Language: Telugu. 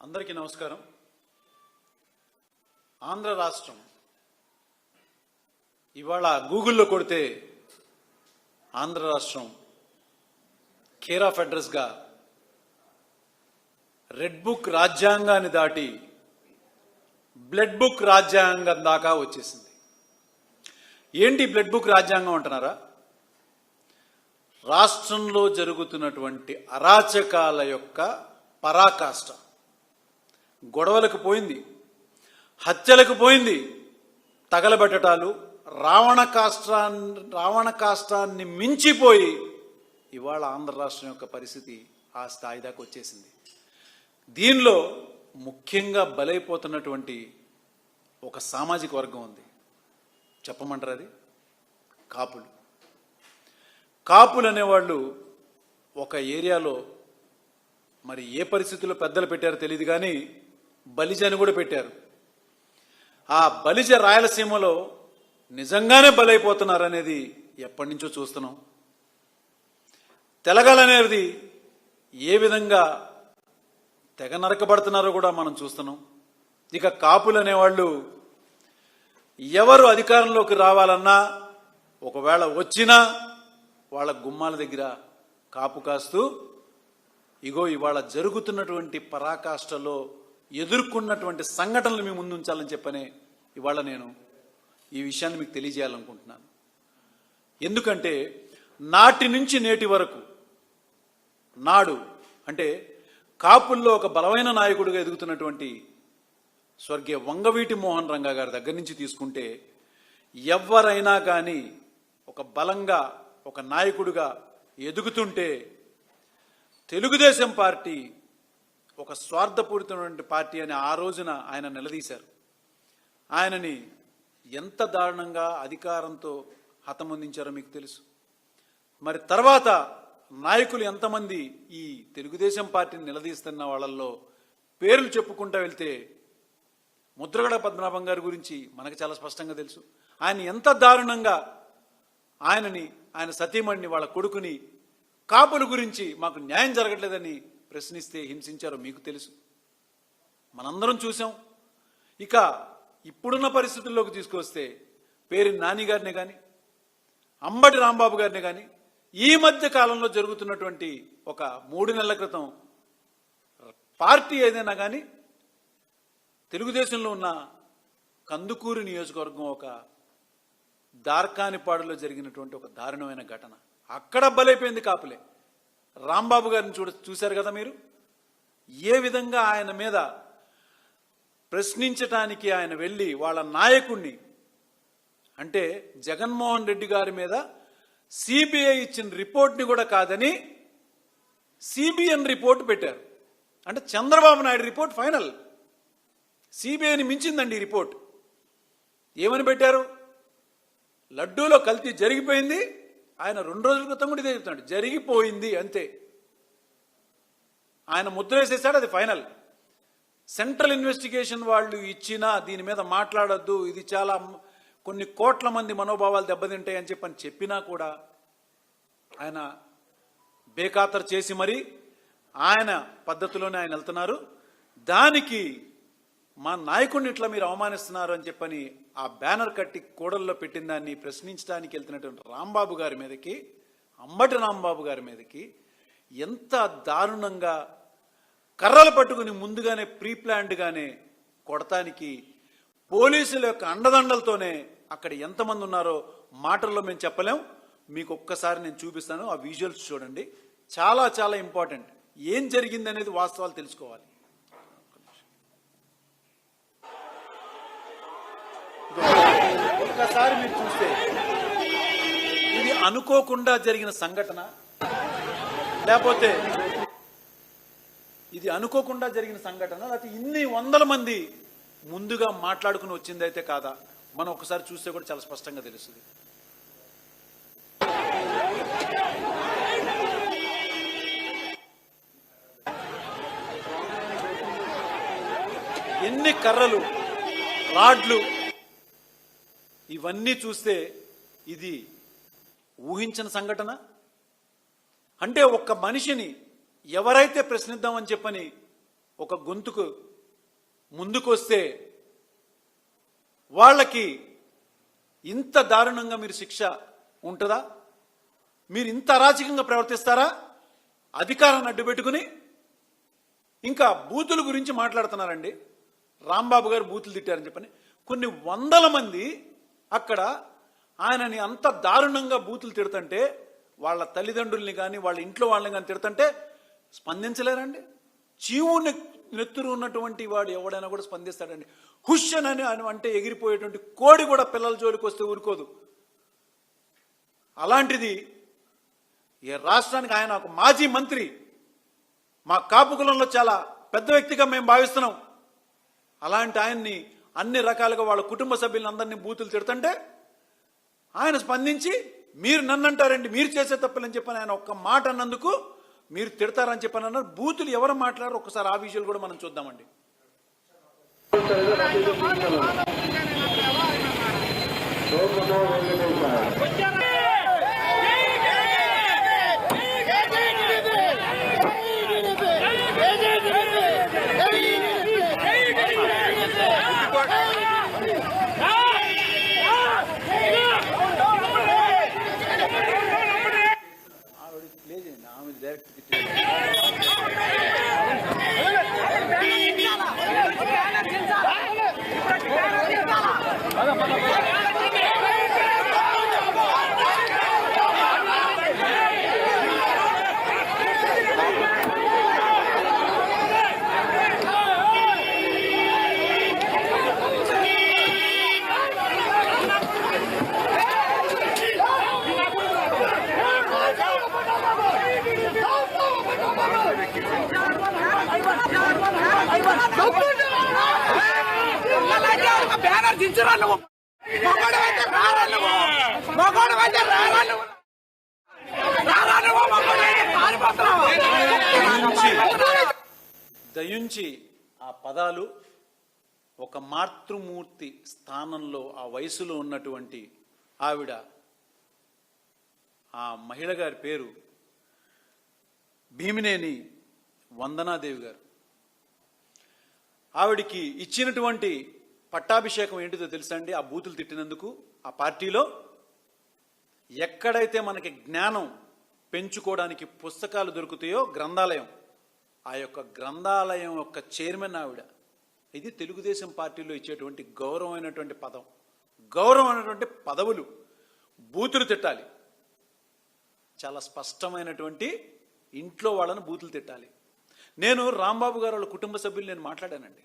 అందరికీ నమస్కారం. ఆంధ్ర రాష్ట్రం ఇవాళ గూగుల్లో కొడితే ఆంధ్ర రాష్ట్రం కేర్ ఆఫ్ అడ్రస్గా రెడ్ బుక్ రాజ్యాంగాన్ని దాటి బ్లడ్ బుక్ రాజ్యాంగం దాకా వచ్చేసింది. ఏంటి బ్లడ్ బుక్ రాజ్యాంగం అంటున్నారా? రాష్ట్రంలో జరుగుతున్నటువంటి అరాచకాల యొక్క పరాకాష్ట, గొడవలకు పోయింది, హత్యలకు పోయింది, తగలబెట్టటాలు, రావణ కాష్టాన్ని మించిపోయి ఇవాళ ఆంధ్ర రాష్ట్రం యొక్క పరిస్థితి ఆ స్థాయి దాకా వచ్చేసింది. దీనిలో ముఖ్యంగా బలైపోతున్నటువంటి ఒక సామాజిక వర్గం ఉంది. చెప్పమంటారు అది కాపులు. కాపులు అనేవాళ్ళు ఒక ఏరియాలో మరి ఏ పరిస్థితుల్లో పెద్దలు పెట్టారో తెలియదు కానీ బలిజ అని కూడా పెట్టారు. ఆ బలిజ రాయలసీమలో నిజంగానే బలైపోతున్నారు అనేది ఎప్పటి నుంచో చూస్తున్నాం. తెలగాలనేది ఏ విధంగా తెగ నరకబడుతున్నారో కూడా మనం చూస్తున్నాం. ఇక కాపులు అనేవాళ్ళు ఎవరు అధికారంలోకి రావాలన్నా, ఒకవేళ వచ్చినా వాళ్ళ గుమ్మాల దగ్గర కాపు కాస్తూ ఇగో ఇవాళ జరుగుతున్నటువంటి పరాకాష్ఠలో ఎదుర్కొన్నటువంటి సంఘటనలు మీ ముందు ఉంచాలని చెప్పనే ఇవాళ నేను ఈ విషయాన్ని మీకు తెలియజేయాలనుకుంటున్నాను. ఎందుకంటే నాటి నుంచి నేటి వరకు నాడు అంటే కాపుల్లో ఒక బలమైన నాయకుడిగా ఎదుగుతున్నటువంటి స్వర్గీయ వంగవీటి మోహన్ రంగా గారి దగ్గర నుంచి తీసుకుంటే ఎవరైనా కానీ ఒక బలంగా ఒక నాయకుడిగా ఎదుగుతుంటే తెలుగుదేశం పార్టీ ఒక స్వార్థపూరితమైన పార్టీ అని ఆ రోజున ఆయన నిలదీశారు. ఆయనని ఎంత దారుణంగా అధికారంతో హతమొందించారో మీకు తెలుసు. మరి తర్వాత నాయకులు ఎంతమంది ఈ తెలుగుదేశం పార్టీని నిలదీస్తున్న వాళ్ళల్లో పేర్లు చెప్పుకుంటూ వెళ్తే ముద్రగడ పద్మనాభం గారి గురించి మనకు చాలా స్పష్టంగా తెలుసు. ఆయన ఎంత దారుణంగా ఆయన సతీమణిని, వాళ్ళ కొడుకుని, కాపుల గురించి మాకు న్యాయం జరగట్లేదని ప్రశ్నిస్తే హింసించారో మీకు తెలుసు, మనందరం చూసాం. ఇక ఇప్పుడున్న పరిస్థితుల్లోకి తీసుకొస్తే పేరు నాని గారిని కానీ, అంబటి రాంబాబు గారిని కానీ, ఈ మధ్య కాలంలో జరుగుతున్నటువంటి ఒక 3 నెలల క్రితం పార్టీ ఏదైనా కానీ తెలుగుదేశంలో ఉన్న కందుకూరు నియోజకవర్గం ఒక దార్కానిపాడులో జరిగినటువంటి ఒక దారుణమైన ఘటన, అక్కడ బలైపోయింది కాపులే. రాంబాబు గారిని చూశారు కదా మీరు, ఏ విధంగా ఆయన మీద ప్రశ్నించటానికి ఆయన వెళ్ళి వాళ్ళ నాయకుడిని, అంటే జగన్మోహన్ రెడ్డి గారి మీద సిబిఐ ఇచ్చిన రిపోర్ట్ని కూడా కాదని సిబిఎన్ రిపోర్ట్ పెట్టారు. అంటే చంద్రబాబు నాయుడు రిపోర్ట్ ఫైనల్, సిబిఐని మించిందండి ఈ రిపోర్ట్. ఏమని పెట్టారు? లడ్డూలో కల్తీ జరిగిపోయింది, ఆయన 2 రోజుల క్రితం కూడా ఇదే చెప్తున్నాడు, జరిగిపోయింది అంతే. ఆయన ముద్ర వేసేసాడు, అది ఫైనల్. సెంట్రల్ ఇన్వెస్టిగేషన్ వాళ్ళు ఇచ్చినా దీని మీద మాట్లాడొద్దు, ఇది చాలా కొన్ని కోట్ల మంది మనోభావాలు దెబ్బతింటాయి అని చెప్పినా కూడా ఆయన బేఖాతరు చేసి మరి ఆయన పద్ధతిలోనే ఆయన వెళ్తున్నారు. దానికి మా నాయకుడిని ఇట్లా మీరు అవమానిస్తున్నారు అని చెప్పని ఆ బ్యానర్ కట్టి కూడల్లో పెట్టిన దాన్ని ప్రశ్నించడానికి వెళ్తున్నటువంటి రాంబాబు గారి మీదకి, అంబటి రాంబాబు గారి మీదకి ఎంత దారుణంగా కర్రలు పట్టుకుని ముందుగానే ప్రీప్లాన్డ్గానే కొడటానికి పోలీసుల యొక్క అండదండలతోనే అక్కడ ఎంతమంది ఉన్నారో మాటల్లో మేము చెప్పలేం. మీకు ఒక్కసారి నేను చూపిస్తాను, ఆ విజువల్స్ చూడండి. చాలా చాలా ఇంపార్టెంట్. ఏం జరిగింది అనేది వాస్తవాలు తెలుసుకోవాలి. ఒక్కసారి మీరు చూస్తే ఇది అనుకోకుండా జరిగిన సంఘటన, లేకపోతే ఇది అనుకోకుండా జరిగిన సంఘటన, లేకపోతే ఇన్ని వందల మంది ముందుగా మాట్లాడుకుని వచ్చిందైతే కాదా, మనం ఒకసారి చూస్తే కూడా చాలా స్పష్టంగా తెలుస్తుంది. ఎన్ని కర్రలు, రాడ్లు, ఇవన్నీ చూస్తే ఇది ఊహించిన సంఘటన. అంటే ఒక్క మనిషిని ఎవరైతే ప్రశ్నిద్దామని చెప్పని ఒక గొంతుకు ముందుకొస్తే వాళ్ళకి ఇంత దారుణంగా మీరు శిక్ష ఉంటుందా? మీరు ఇంత అరాచకంగా ప్రవర్తిస్తారా? అధికారాన్ని అడ్డుపెట్టుకుని ఇంకా బూతుల గురించి మాట్లాడుతున్నారండి. రాంబాబు గారు బూతులు తిట్టారని చెప్పని కొన్ని వందల మంది అక్కడ ఆయనని అంత దారుణంగా బూతులు తిడుతుంటే వాళ్ళ తల్లిదండ్రుల్ని కానీ వాళ్ళ ఇంట్లో వాళ్ళని కానీ తిడుతుంటే స్పందించలేరండి. చీవు నెత్తురు ఉన్నటువంటి వాడు ఎవడైనా కూడా స్పందిస్తాడండి. హుషన్ అని అంటే ఎగిరిపోయేటువంటి కోడి కూడా పిల్లల జోలికి వస్తే ఊరుకోదు. అలాంటిది ఈ రాష్ట్రానికి ఆయన ఒక మాజీ మంత్రి, మా కాపు కులంలో చాలా పెద్ద వ్యక్తిగా మేము భావిస్తున్నాం. అలాంటి ఆయన్ని అన్ని రకాలుగా వాళ్ళ కుటుంబ సభ్యులందరినీ బూతులు తిడుతుంటే ఆయన స్పందించి మీరు నన్ను అంటారండి, మీరు చేసే తప్పులని చెప్పని ఆయన ఒక్క మాట అన్నందుకు మీరు తిడతారని చెప్పని అన్నారు. బూతులు ఎవరు మాట్లాడారు ఒకసారి ఆ విజువల్ కూడా మనం చూద్దామండి. ఆమె డైరెక్ట్ బ్యానర్ దించరా నువ్వు, మగోడవైతే రారా నువ్వు, మగోడవైతే రారా నువ్వు, రారా నువ్వు, మగోడవైతే పారిపోతున్నావు. దయించి ఆ పదాలు ఒక మాతృమూర్తి స్థానంలో ఆ వయసులో ఉన్నటువంటి ఆవిడ, ఆ మహిళ గారి పేరు భీమినేని వందనాదేవి గారు. ఆవిడికి ఇచ్చినటువంటి పట్టాభిషేకం ఏంటిదో తెలుసా అండి? ఆ బూతులు తిట్టినందుకు ఆ పార్టీలో ఎక్కడైతే మనకి జ్ఞానం పెంచుకోవడానికి పుస్తకాలు దొరుకుతాయో గ్రంథాలయం, ఆ యొక్క గ్రంథాలయం యొక్క చైర్మన్ ఆవిడ. ఇది తెలుగుదేశం పార్టీలో ఇచ్చేటువంటి గౌరవమైనటువంటి పదం. గౌరవమైనటువంటి పదవులు బూతులు తిట్టాలి. చాలా స్పష్టమైనటువంటి ఇంట్లో వాళ్ళను బూతులు తిట్టాలి. నేను రాంబాబు గారు వాళ్ళ కుటుంబ సభ్యులు నేను మాట్లాడానండి.